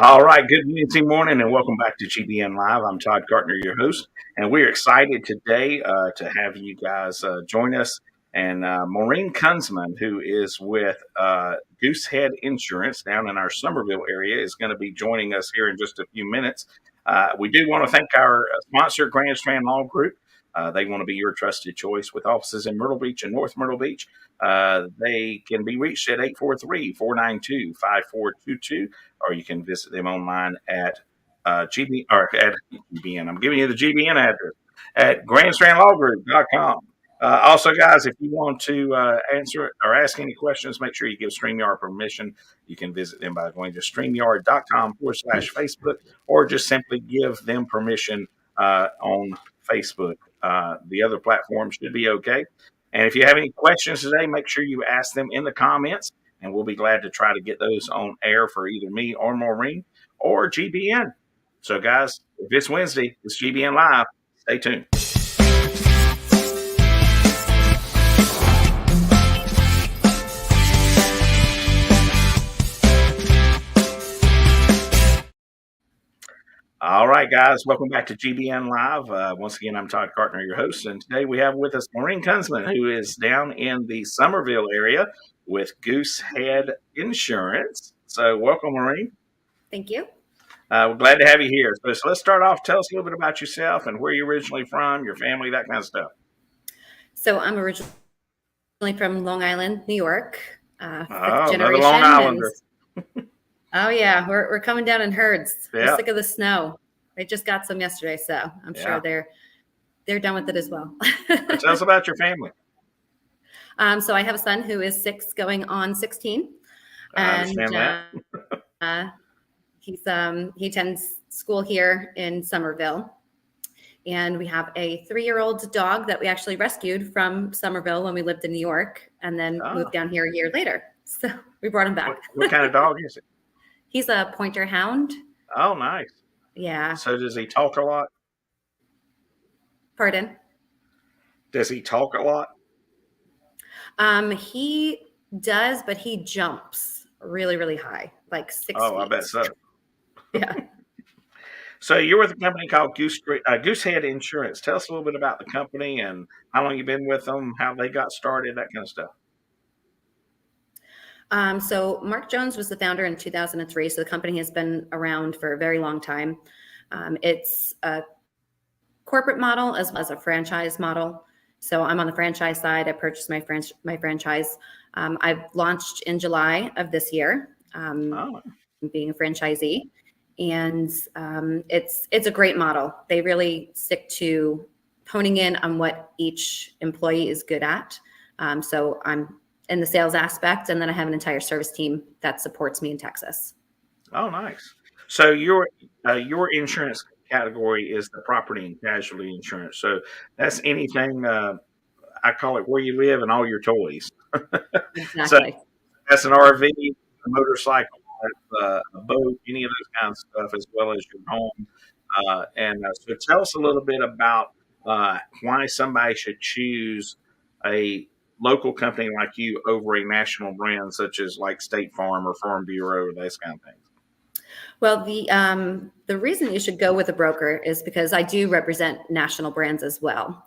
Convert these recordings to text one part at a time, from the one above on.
All right, good Wednesday morning and welcome back to GBN Live. I'm Todd Gartner, your host, and we're excited today to have you guys join us. And Maureen Kunzmann, who is with Goosehead Insurance down in our Summerville area, is going to be joining us here in just a few minutes. We do want to thank our sponsor, Grand Strand Law Group. They want to be your trusted choice with offices in Myrtle Beach and North Myrtle Beach. They can be reached at 843-492-5422, or you can visit them online at GBN. I'm giving you the GBN address at grandstrandlawgroup.com. Also, guys, if you want to answer or ask any questions, make sure you give StreamYard permission. You can visit them by going to StreamYard.com/Facebook, or just simply give them permission on Facebook. The other platforms should be okay. And if you have any questions today, make sure you ask them in the comments, and we'll be glad to try to get those on air for either me or Maureen or GBN. So, guys, if it's Wednesday, it's GBN Live. Stay tuned. All right, guys, welcome back to GBN Live. Once again, I'm Todd Gartner, your host, and today we have with us Maureen Kunzmann, who is down in the Summerville area with Goosehead Insurance. So welcome, Maureen. Thank you. We're glad to have you here. So let's start off. Tell us a little bit about yourself and where you're originally from, your family, that kind of stuff. So I'm originally from Long Island, New York. Fifth another Long Islander. Oh, yeah. We're coming down in herds. Yeah. We're sick of the snow. They just got some yesterday, so I'm sure they're done with it as well. Tell us about your family. So I have a son who is 6 going on 16. I understand that. He attends school here in Summerville. And we have a 3-year-old dog that we actually rescued from Summerville when we lived in New York and then moved down here a year later. So we brought him back. What kind of dog is it? He's a pointer hound. Oh, nice. Yeah. So does he talk a lot? Pardon? Does he talk a lot? He does, but he jumps really, really high, like 6 feet. Oh, I bet so. Yeah. So you're with a company called Goosehead Insurance. Tell us a little bit about the company and how long you've been with them, how they got started, that kind of stuff. So Mark Jones was the founder in 2003. So the company has been around for a very long time. It's a corporate model as well as a franchise model. So I'm on the franchise side. I purchased my franchise. I've launched in July of this year, being a franchisee. And it's a great model. They really stick to honing in on what each employee is good at. So I'm in the sales aspect, and then I have an entire service team that supports me in Texas. Oh, nice. So your insurance category is the property and casualty insurance. So that's anything, I call it where you live and all your toys. Exactly. So that's an RV, a motorcycle, a boat, any of those kinds of stuff, as well as your home. So tell us a little bit about why somebody should choose a local company like you over a national brand such as like State Farm or Farm Bureau or those kind of things. Well, the reason you should go with a broker is because I do represent national brands as well.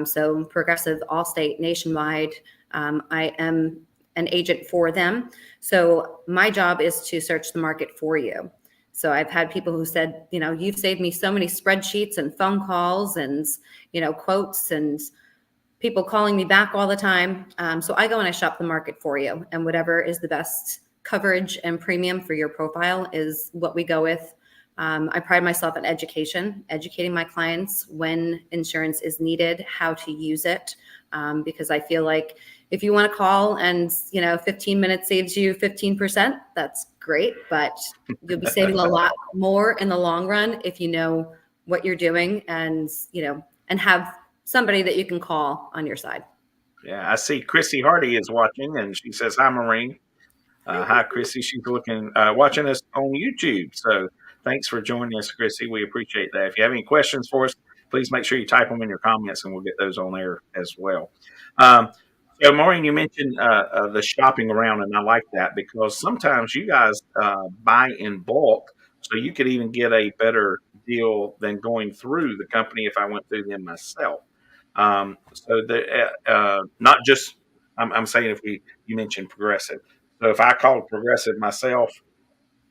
So Progressive, Allstate, Nationwide, I am an agent for them. So my job is to search the market for you. So I've had people who said, you've saved me so many spreadsheets and phone calls and, quotes and people calling me back all the time. So I go and I shop the market for you, and whatever is the best coverage and premium for your profile is what we go with. I pride myself on educating my clients when insurance is needed, how to use it, because I feel like if you want to call and 15 minutes saves you 15%, that's great, but you'll be saving a lot more in the long run if you know what you're doing and have somebody that you can call on your side. Yeah, I see Chrissy Hardy is watching, and she says, "Hi, Maureen." Hi, Chrissy. She's watching us on YouTube. So thanks for joining us, Chrissy. We appreciate that. If you have any questions for us, please make sure you type them in your comments, and we'll get those on there as well. So, Maureen, you mentioned the shopping around, and I like that because sometimes you guys buy in bulk So you could even get a better deal than going through the company if I went through them myself. So not just I'm saying if you mentioned Progressive. So if I called Progressive myself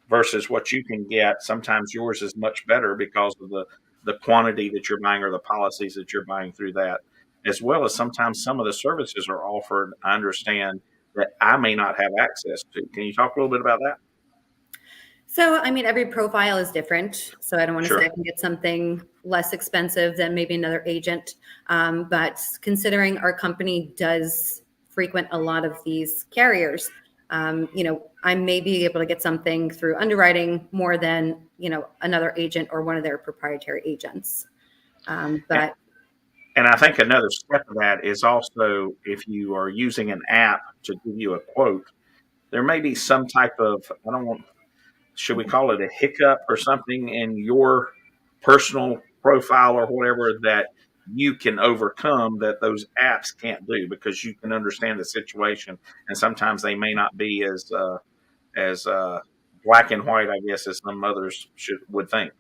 versus what you can get, sometimes yours is much better because of the quantity that you're buying or the policies that you're buying through that, as well as sometimes some of the services are offered. I understand that I may not have access to. Can you talk a little bit about that? So, I mean, every profile is different. So I don't want to say Sure. I can get something less expensive than maybe another agent. But considering our company does frequent a lot of these carriers, I may be able to get something through underwriting more than, another agent or one of their proprietary agents. But And I think another step of that is also if you are using an app to give you a quote, there may be some type of, I don't want, should we call it a hiccup or something in your personal profile or whatever that you can overcome that those apps can't do because you can understand the situation and sometimes they may not be as black and white, I guess, as some others would think.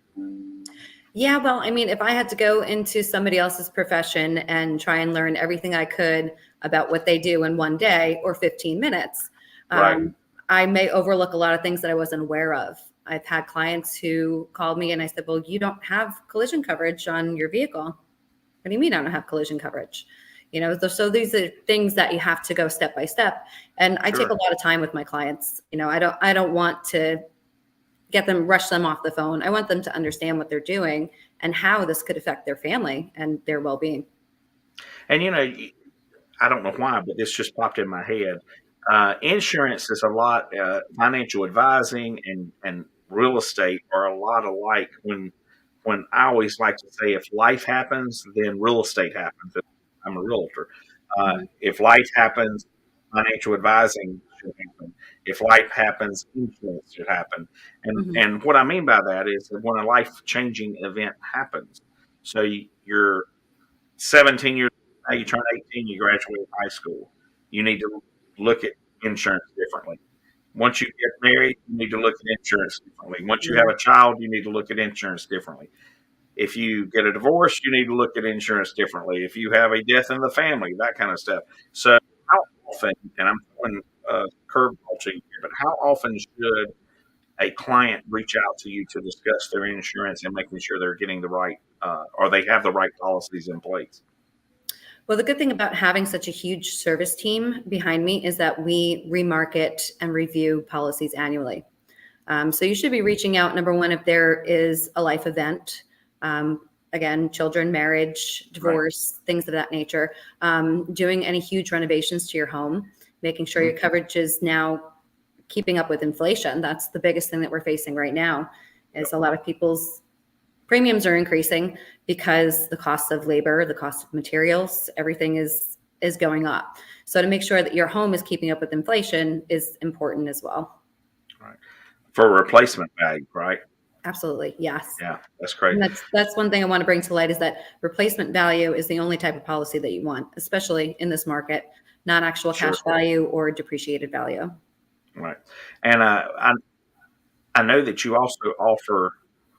yeah, well, I mean, if I had to go into somebody else's profession and try and learn everything I could about what they do in one day or 15 minutes, Right. I may overlook a lot of things that I wasn't aware of. I've had clients who called me and I said, well, you don't have collision coverage on your vehicle. What do you mean I don't have collision coverage? So these are things that you have to go step by step. And I take Sure. a lot of time with my clients. I don't want to rush them off the phone. I want them to understand what they're doing and how this could affect their family and their well-being. And I don't know why, but this just popped in my head. Insurance is a lot. Financial advising and real estate are a lot alike. When I always like to say, if life happens, then real estate happens. I'm a realtor. Mhm. If life happens, financial advising should happen. If life happens, insurance should happen. And Mhm. and what I mean by that is that when a life changing event happens, so you're 17 years old, now you turn 18, you graduate high school. You need to look at insurance differently. Once you get married, you need to look at insurance differently. Once you have Yeah. a child, you need to look at insurance differently. If you get a divorce, you need to look at insurance differently. If you have a death in the family, that kind of stuff. So, how often, and I'm throwing curveball to you here, but how often should a client reach out to you to discuss their insurance and making sure they're getting the right, or they have the right policies in place? Well, the good thing about having such a huge service team behind me is that we remarket and review policies annually. So you should be reaching out, number one, if there is a life event. Again, children, marriage, Right. divorce, things of that nature. Doing any huge renovations to your home, making sure your Mhm. coverage is now keeping up with inflation. That's the biggest thing that we're facing right now is Yep. a lot of people's premiums are increasing because the cost of labor, the cost of materials, everything is going up. So to make sure that your home is keeping up with inflation is important as well. Right. For replacement value, right? Absolutely. Yes. Yeah, that's great. And that's one thing I want to bring to light is that replacement value is the only type of policy that you want, especially in this market, not actual Sure. cash value or depreciated value. Right. And I know that you also offer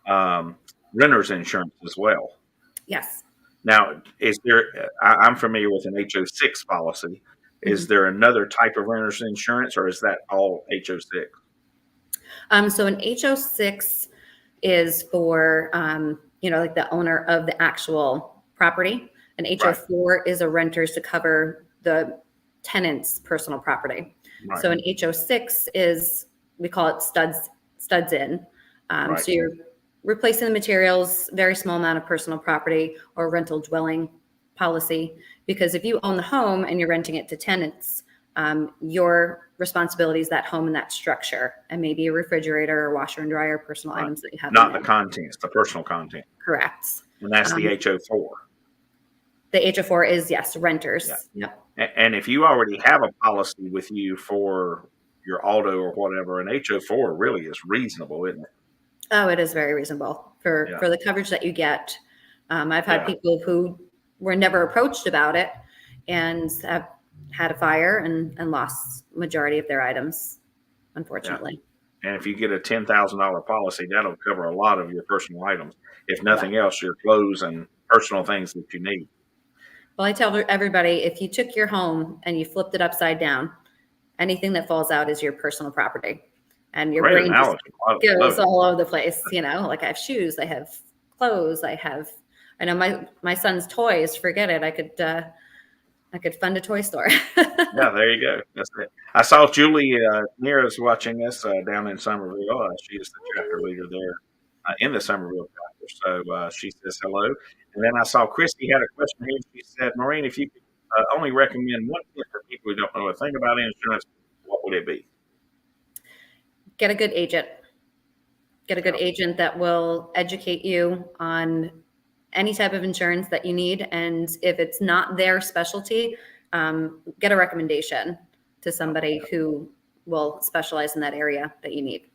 um, renters insurance as well. Yes. Now, is there? I'm familiar with an HO6 policy. Is Mhm. there another type of renters insurance, or is that all HO6? So an HO6 is for, like the owner of the actual property. An Right. HO4 is a renters to cover the tenant's personal property. Right. So an HO6 is, we call it studs in. Right. So you're replacing the materials, very small amount of personal property or rental dwelling policy. Because if you own the home and you're renting it to tenants, your responsibility is that home and that structure, and maybe a refrigerator or washer and dryer, personal Right. items that you have in Not the there. contents, the personal content, Correct. and that's the Um, HO4. the HO4 is, yes, Yeah. renters. Yep. And if you already have a policy with you for your auto or whatever, an HO4 really is reasonable, isn't it? Oh, it is very reasonable for Yeah. the coverage that you get. I've had Yeah. people who were never approached about it and have had a fire and lost majority of their items, Yeah. unfortunately. And if you get a $10,000 policy, that'll cover a lot of your personal items. If nothing else, your clothes and personal things that you need. Well, I tell everybody, if you took your home and you flipped it upside down, anything that falls out is your personal property. And your brain just goes all over the place. Like I have shoes, I have clothes, I know my son's toys, forget it. I could fund a toy store. Yeah, there you go. That's it. I saw Julie near us watching us down in Summerville. She is the chapter leader there in the Summerville Chapter. So she says hello. And then I saw Christy had a question here. She said, Maureen, if you could only recommend one tip for people who don't know a thing about insurance, what would it be? Get a good agent. Get a good agent that will educate you on any type of insurance that you need. And if it's not their specialty, get a recommendation to somebody who will specialize in that area that you need.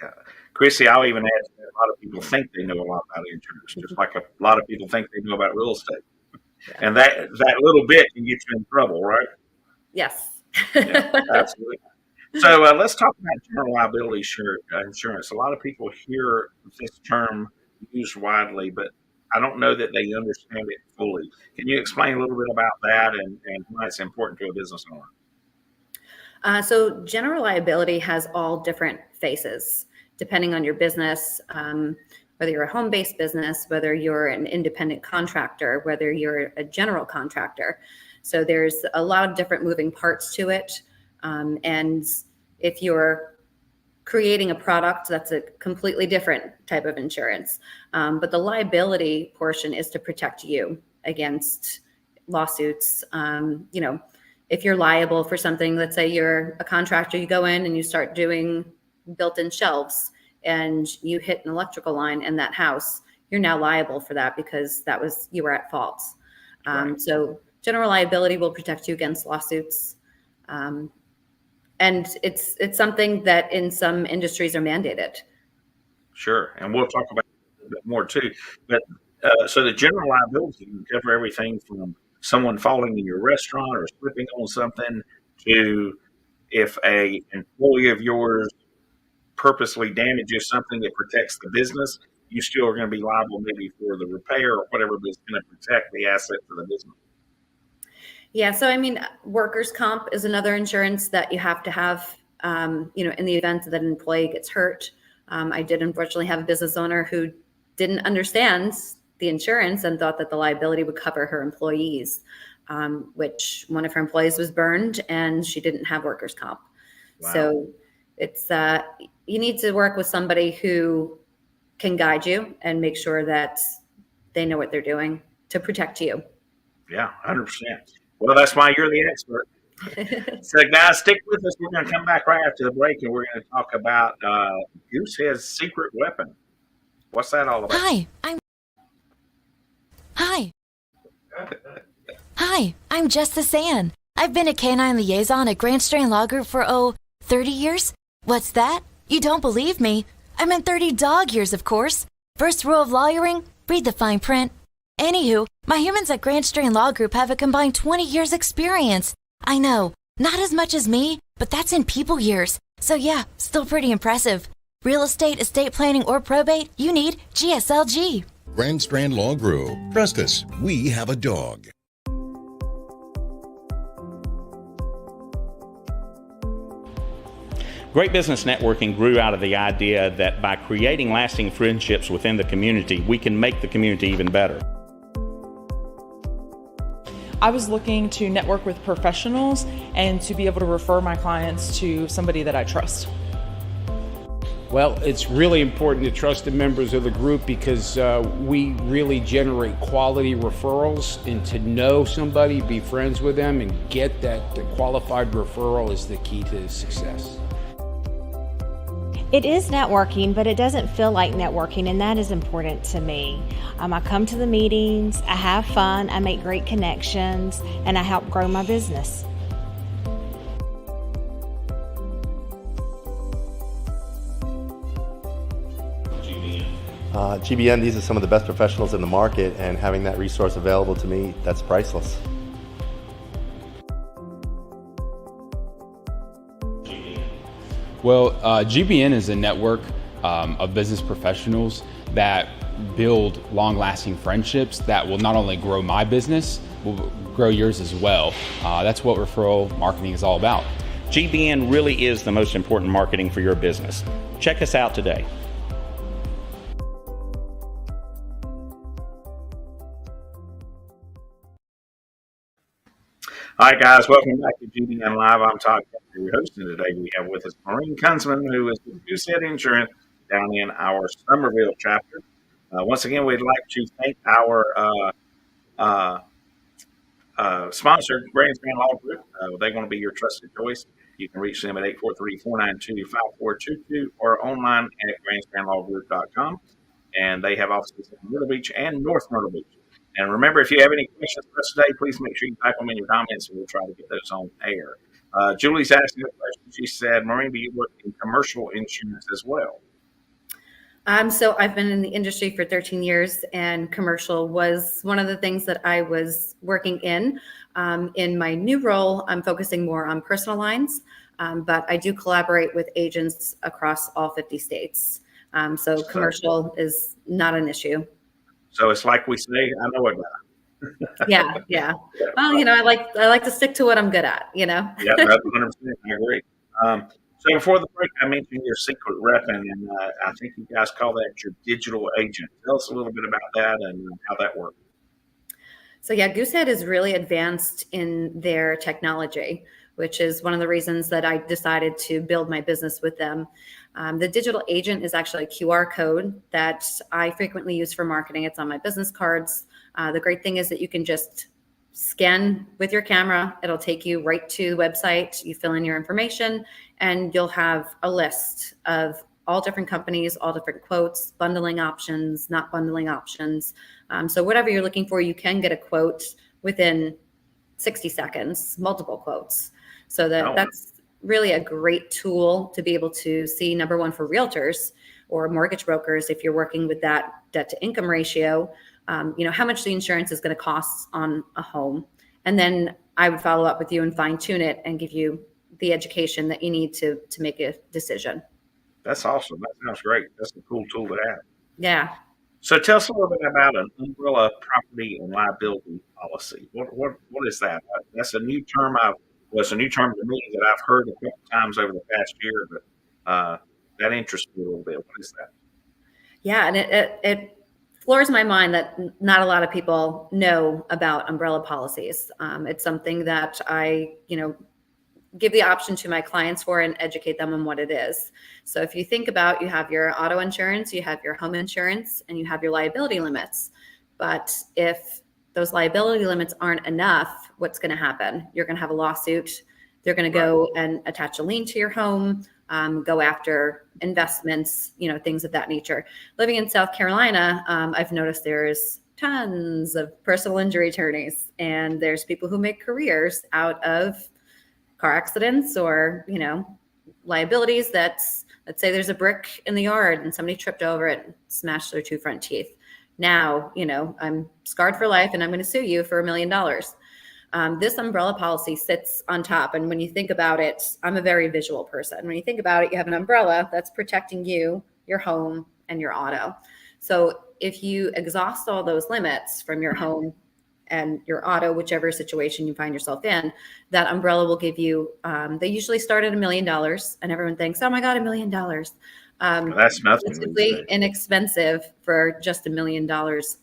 Yeah. Chrissy, I'll even add that a lot of people think they know a lot about insurance, just like a lot of people think they know about real estate. Yeah. And that little bit can get you in trouble, right? Yes. Yeah, absolutely. So let's talk about general liability insurance. A lot of people hear this term used widely, but I don't know that they understand it fully. Can you explain a little bit about that and why it's important to a business owner? So general liability has all different faces, depending on your business, whether you're a home-based business, whether you're an independent contractor, whether you're a general contractor. So there's a lot of different moving parts to it. And if you're creating a product, that's a completely different type of insurance. But the liability portion is to protect you against lawsuits. If you're liable for something, let's say you're a contractor, you go in and you start doing built-in shelves and you hit an electrical line in that house, you're now liable for that because you were at fault. Right. So general liability will protect you against lawsuits. And it's something that in some industries are mandated. Sure. And we'll talk about it a bit more too. But so the general liability can cover everything from someone falling in your restaurant or slipping on something to if a employee of yours purposely damages something that protects the business, you still are going to be liable maybe for the repair or whatever, but it's going to protect the asset for the business. Yeah. So, workers' comp is another insurance that you have to have, in the event that an employee gets hurt. I did unfortunately have a business owner who didn't understand the insurance and thought that the liability would cover her employees, which one of her employees was burned and she didn't have workers' comp. Wow. So it's, you need to work with somebody who can guide you and make sure that they know what they're doing to protect you. Yeah, 100%. Well, that's why you're the expert. So, guys, stick with us. We're going to come back right after the break, and we're going to talk about Goosehead's secret weapon. What's that all about? Hi, I'm Justice Ann. I've been a canine liaison at Grand Strand Law Group for, 30 years? What's that? You don't believe me? I meant 30 dog years, of course. First rule of lawyering, read the fine print. Anywho, my humans at Grand Strand Law Group have a combined 20 years experience. I know, not as much as me, but that's in people years. So yeah, still pretty impressive. Real estate, estate planning, or probate, you need GSLG. Grand Strand Law Group. Trust us, we have a dog. Great Business Networking grew out of the idea that by creating lasting friendships within the community, we can make the community even better. I was looking to network with professionals and to be able to refer my clients to somebody that I trust. Well, it's really important to trust the members of the group because we really generate quality referrals, and to know somebody, be friends with them, and get that qualified referral is the key to success. It is networking, but it doesn't feel like networking, and that is important to me. I come to the meetings, I have fun, I make great connections, and I help grow my business. GBN, these are some of the best professionals in the market, and having that resource available to me, that's priceless. Well, GBN is a network of business professionals that build long-lasting friendships that will not only grow my business, will grow yours as well. That's what referral marketing is all about. GBN really is the most important marketing for your business. Check us out today. Hi, guys. Welcome back to GBN Live. I'm Todd, your host, and today we have with us Maureen Kunzmann, who is with Goosehead Insurance down in our Summerville chapter. Once again, we'd like to thank our sponsor, Grandstand Law Group. They want to be your trusted choice. You can reach them at 843-492-5422 or online at grandstandlawgroup.com. And they have offices in Myrtle Beach and North Myrtle Beach. And remember, if you have any questions for us today, please make sure you type them in your comments, and we'll try to get those on air. Julie's asking a question. She said, Maureen, do you work in commercial insurance as well? So I've been in the industry for 13 years, and commercial was one of the things that I was working in. In my new role, I'm focusing more on personal lines, but I do collaborate with agents across all 50 states. So commercial is not an issue. So it's like we say, I know it better. Yeah. Well, I like to stick to what I'm good at, Yeah, that's 100%. I agree. So before the break, I mentioned your secret repping, and I think you guys call that your digital agent. Tell us a little bit about that and how that works. So yeah, Goosehead is really advanced in their technology, which is one of the reasons that I decided to build my business with them. The digital agent is actually a QR code that I frequently use for marketing. It's on my business cards. The great thing is that you can just scan with your camera. It'll take you right to the website. You fill in your information, and you'll have a list of all different companies, all different quotes, bundling options, not bundling options. So whatever you're looking for, you can get a quote within 60 seconds, multiple quotes. So that's really a great tool to be able to see, number one, for realtors or mortgage brokers, if you're working with that debt to income ratio, how much the insurance is going to cost on a home. And then I would follow up with you and fine tune it and give you the education that you need to make a decision. That's awesome. That sounds great. That's a cool tool to have. Yeah. So tell us a little bit about an umbrella property and liability policy. What is that? That's a new term. It's a new term to me that I've heard a couple times over the past year, but that interests me a little bit. What is that? Yeah, and it floors my mind that not a lot of people know about umbrella policies. It's something that I, give the option to my clients for and educate them on what it is. So if you think about, you have your auto insurance, you have your home insurance, and you have your liability limits. But if those liability limits aren't enough, what's going to happen? You're going to have a lawsuit. They're going to go and attach a lien to your home, go after investments, things of that nature. Living in South Carolina, I've noticed there's tons of personal injury attorneys, and there's people who make careers out of car accidents or, liabilities. Let's say there's a brick in the yard and somebody tripped over it and smashed their 2 front teeth. Now, I'm scarred for life and I'm going to sue you for $1 million. This umbrella policy sits on top. And when you think about it, I'm a very visual person. When you think about it, you have an umbrella that's protecting you, your home, and your auto. So if you exhaust all those limits from your home and your auto, whichever situation you find yourself in, that umbrella will give you, they usually start at $1 million, and everyone thinks, oh my God, $1 million. That's nothing. Relatively inexpensive for just $1 million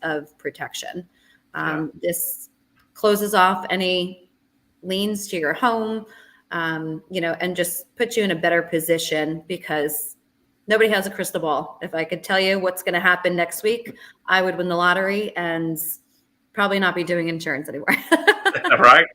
of protection. This closes off any liens to your home, and just puts you in a better position, because nobody has a crystal ball. If I could tell you what's going to happen next week, I would win the lottery and probably not be doing insurance anymore. Right.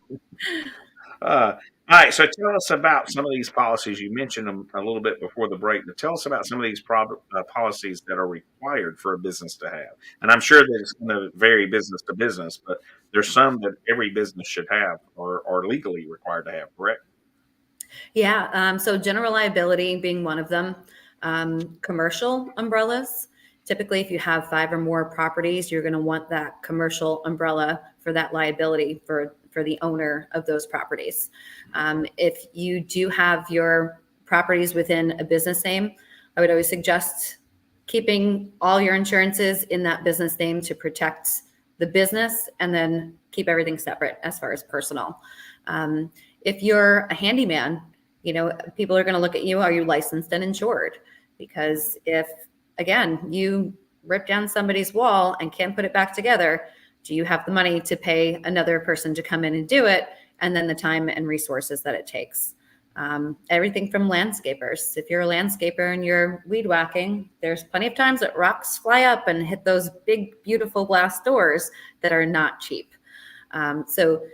All right. So tell us about some of these policies. You mentioned them a little bit before the break, but tell us about some of these policies that are required for a business to have. And I'm sure that it's going to vary business to business, but there's some that every business should have or are legally required to have, correct? Yeah. So general liability being one of them. Commercial umbrellas. Typically, if you have 5 or more properties, you're going to want that commercial umbrella for that liability for the owner of those properties. If you do have your properties within a business name, I would always suggest keeping all your insurances in that business name to protect the business, and then keep everything separate as far as personal. If you're a handyman, people are going to look at you, are you licensed and insured? Because if, again, you rip down somebody's wall and can't put it back together, do you have the money to pay another person to come in and do it? And then the time and resources that it takes. Everything from landscapers. If you're a landscaper and you're weed whacking, there's plenty of times that rocks fly up and hit those big, beautiful glass doors that are not cheap. So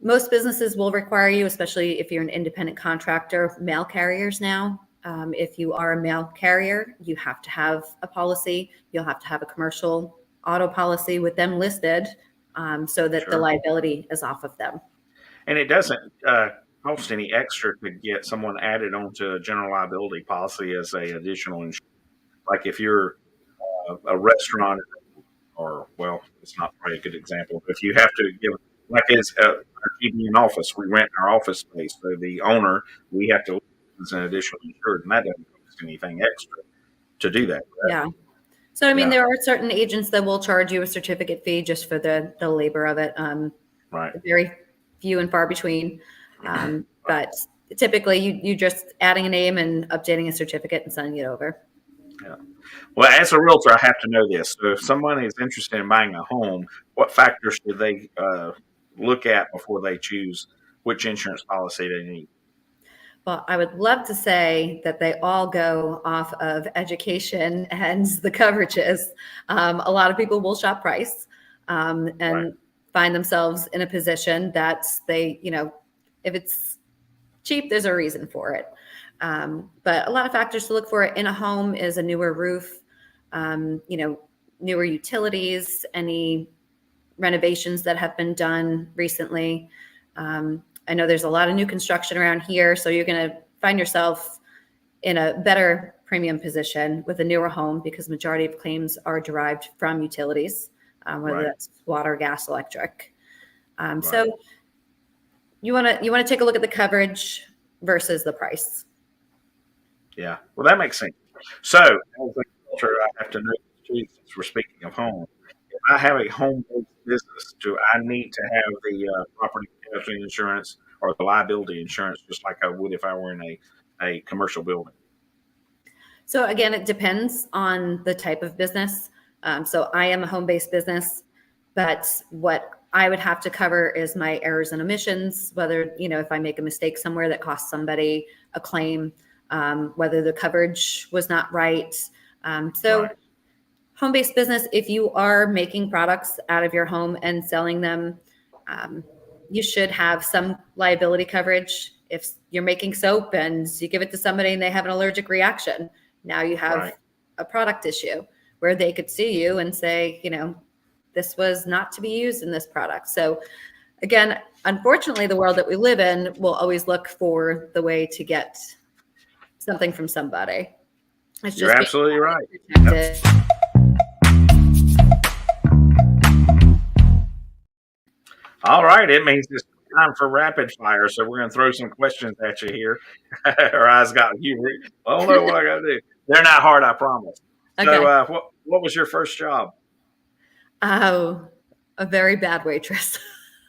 most businesses will require you, especially if you're an independent contractor, mail carriers now. If you are a mail carrier, you have to have a policy. You'll have to have a commercial auto policy with them listed, so that the liability is off of them. And it doesn't cost any extra to get someone added onto a general liability policy as a additional insurance. Like if you're a restaurant, or, well, it's not probably a good example, but if you have to give, like it's our GBN office, we rent our office space, so the owner, we have to list as an additional insured, and that doesn't cost anything extra to do that. Right? Yeah. So, I mean, there are certain agents that will charge you a certificate fee just for the labor of it. Right. Very few and far between. But typically you just adding a name and updating a certificate and sending it over. Yeah. Well, as a realtor, I have to know this. So if someone is interested in buying a home, what factors should they look at before they choose which insurance policy they need? Well, I would love to say that they all go off of education and the coverages. A lot of people will shop price and find themselves in a position that they, if it's cheap, there's a reason for it. But a lot of factors to look for in a home is a newer roof, newer utilities, any renovations that have been done recently. I know there's a lot of new construction around here, so you're going to find yourself in a better premium position with a newer home because majority of claims are derived from utilities, whether that's water, gas, electric. So you want to take a look at the coverage versus the price. Yeah, well, that makes sense. So, as a realtor, I have to know, since we're speaking of home, if I have a home-based business, do I need to have the property casualty insurance or the liability insurance just like I would if I were in a commercial building? So again, it depends on the type of business. So I am a home-based business, but what I would have to cover is my errors and omissions, whether, if I make a mistake somewhere that costs somebody a claim, whether the coverage was not right. Home-based business, if you are making products out of your home and selling them, you should have some liability coverage. If you're making soap and you give it to somebody and they have an allergic reaction, now you have a product issue where they could sue you and say, this was not to be used in this product. So again, unfortunately, the world that we live in will always look for the way to get something from somebody. You're absolutely right. Yep. All right, it means it's time for rapid fire. So we're going to throw some questions at you here. Our eyes got you. I don't know what I got to do. They're not hard, I promise. Okay. So what was your first job? Oh, a very bad waitress.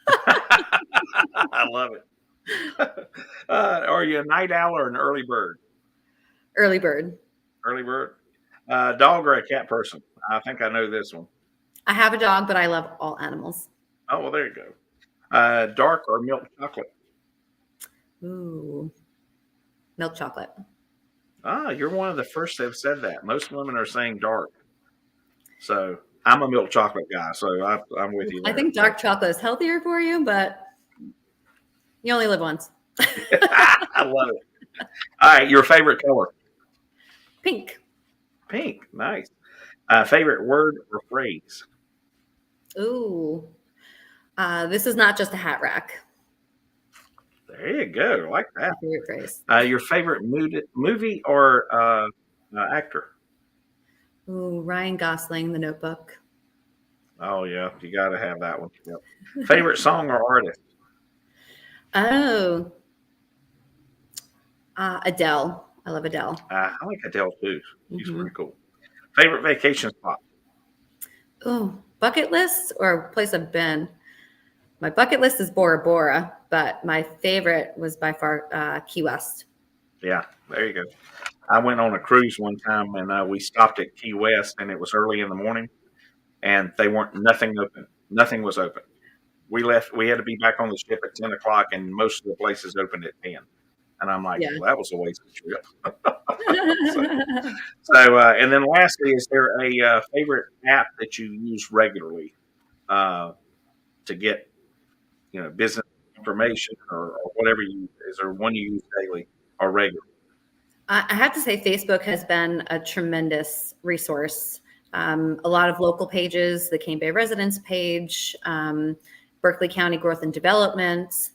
I love it. Are you a night owl or an early bird? Early bird. Early bird. Dog or a cat person? I think I know this one. I have a dog, but I love all animals. Oh, well, there you go. Dark or milk chocolate? Ooh, milk chocolate. Ah, you're one of the first that have said that. Most women are saying dark. So I'm a milk chocolate guy, so I'm with you there. I think dark chocolate is healthier for you, but you only live once. I love it. All right, your favorite color? Pink. Pink, nice. Favorite word or phrase? Ooh, this is not just a hat rack. There you go. I like that. Favorite phrase. Your favorite movie or actor? Ooh, Ryan Gosling, The Notebook. Oh, yeah. You got to have that one. Yep. Favorite song or artist? Oh, Adele. I love Adele. I like Adele too. She's pretty cool. Favorite vacation spot? Oh, bucket list or place I've been? My bucket list is Bora Bora, but my favorite was by far Key West. Yeah, there you go. I went on a cruise one time, and we stopped at Key West, and it was early in the morning, and nothing open. Nothing was open. We left. We had to be back on the ship at 10 o'clock, and most of the places opened at 10. And I'm like, Yeah. well, that was a waste of trip. And then lastly, is there a favorite app that you use regularly to get, business information or whatever is there one you use daily or regularly? I have to say Facebook has been a tremendous resource. A lot of local pages, the Cane Bay Residents page, Berkeley County Growth and Development.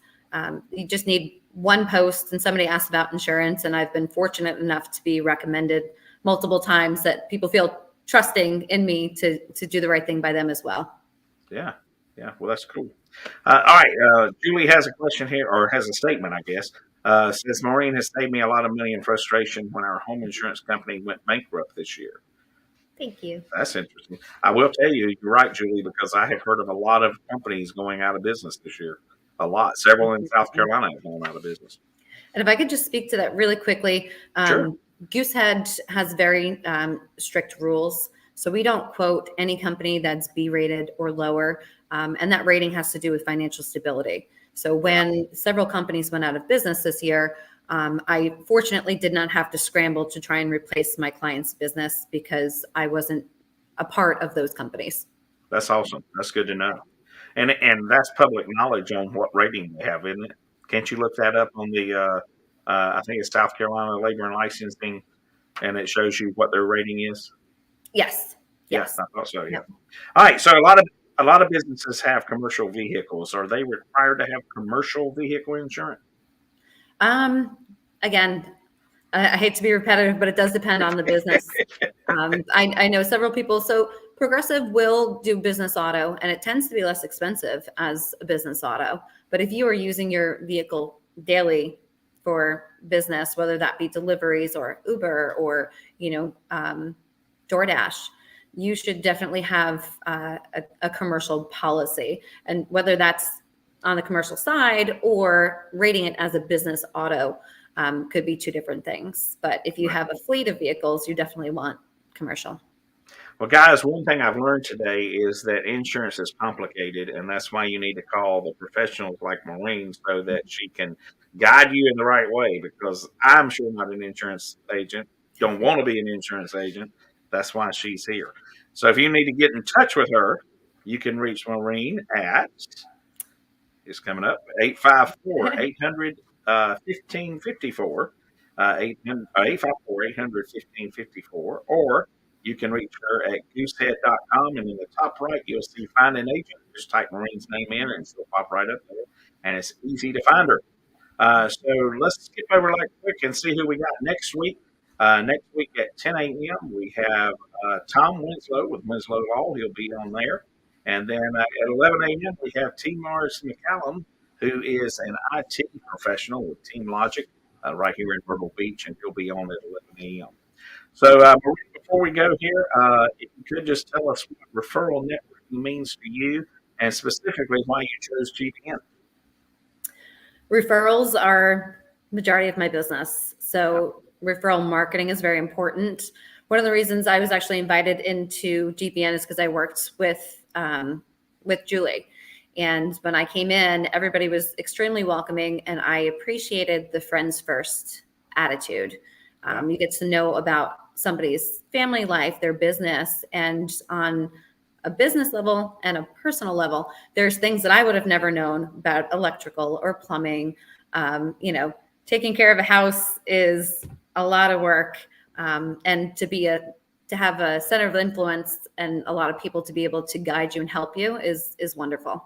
You just need one post and somebody asks about insurance, and I've been fortunate enough to be recommended multiple times that people feel trusting in me to do the right thing by them as well. Yeah. Well, that's cool. All right. Julie has a question here, or has a statement, I guess. Says, Maureen has saved me a lot of money and frustration when our home insurance company went bankrupt this year. Thank you. That's interesting. I will tell you, you're right, Julie, because I have heard of a lot of companies going out of business this year. A lot. Several in South Carolina have gone out of business. And if I could just speak to that really quickly. Sure. Goosehead has very strict rules. So we don't quote any company that's B-rated or lower. And that rating has to do with financial stability. So when several companies went out of business this year, I fortunately did not have to scramble to try and replace my client's business because I wasn't a part of those companies. That's awesome. That's good to know. And that's public knowledge on what rating they have, isn't it? Can't you look that up on the, I think it's South Carolina Labor and Licensing, and it shows you what their rating is? Yes. Yes, I thought so, yeah. All right, so a lot of businesses have commercial vehicles. Are they required to have commercial vehicle insurance? Again, I hate to be repetitive, but it does depend on the business. I know several people. So Progressive will do business auto, and it tends to be less expensive as a business auto. But if you are using your vehicle daily for business, whether that be deliveries or Uber or, DoorDash, you should definitely have a commercial policy. And whether that's on the commercial side or rating it as a business auto could be two different things. But if you have a fleet of vehicles, you definitely want commercial. Well, guys, one thing I've learned today is that insurance is complicated, and that's why you need to call the professionals like Maureen so that she can guide you in the right way, because I'm sure not an insurance agent, don't want to be an insurance agent. That's why she's here. So if you need to get in touch with her, you can reach Maureen at, it's coming up, 854-800-1554, 854-800-1554, or you can reach her at goosehead.com, and in the top right, you'll see Find an Agent. Just type Maureen's name in, and she'll pop right up there, and it's easy to find her. So let's skip over like quick and see who we got next week. Next week at 10 a.m., we have Tom Winslow with Winslow Law. He'll be on there. And then at 11 a.m., we have T. Mars McCallum, who is an IT professional with Team Logic right here in Myrtle Beach, and he'll be on at 11 a.m. So, Maureen, before we go here, if you could just tell us what referral networking means to you, and specifically why you chose GBN. Referrals are majority of my business. So referral marketing is very important. One of the reasons I was actually invited into GBN is because I worked with Julie. And when I came in, everybody was extremely welcoming, and I appreciated the friends first attitude. You get to know about somebody's family life, their business, and on a business level and a personal level, there's things that I would have never known about electrical or plumbing. Taking care of a house is a lot of work, and to have a center of influence and a lot of people to be able to guide you and help you is wonderful.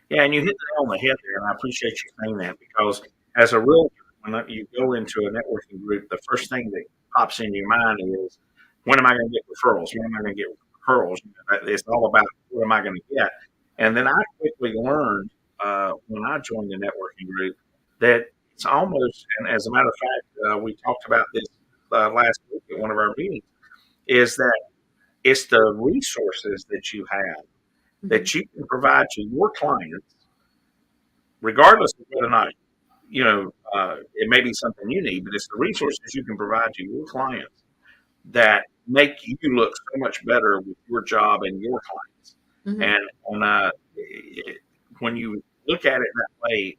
Yeah, and you hit the nail on the head there, and I appreciate you saying that, because as a realtor, when you go into a networking group, the first thing that pops in your mind is, when am I going to get referrals? When am I going to get referrals? It's all about what am I going to get? And then I quickly learned when I joined the networking group that it's almost, and as a matter of fact, we talked about this last week at one of our meetings, is that it's the resources that you have that you can provide to your clients, regardless of whether or not, it may be something you need, but it's the resources you can provide to your clients that make you look so much better with your job and your clients. And when you look at it that way,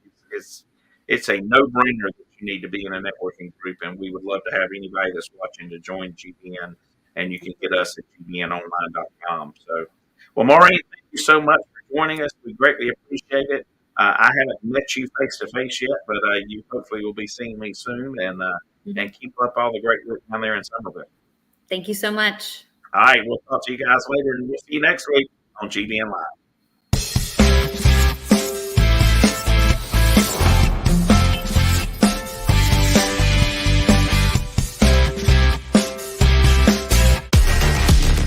it's a no-brainer that you need to be in a networking group, and we would love to have anybody that's watching to join GBN, and you can get us at gbnonline.com. So, well, Maureen, thank you so much for joining us. We greatly appreciate it. I haven't met you face to face yet, but you hopefully will be seeing me soon, and keep up all the great work down there in Summerville. Thank you so much. All right, we'll talk to you guys later, and we'll see you next week on GBN Live.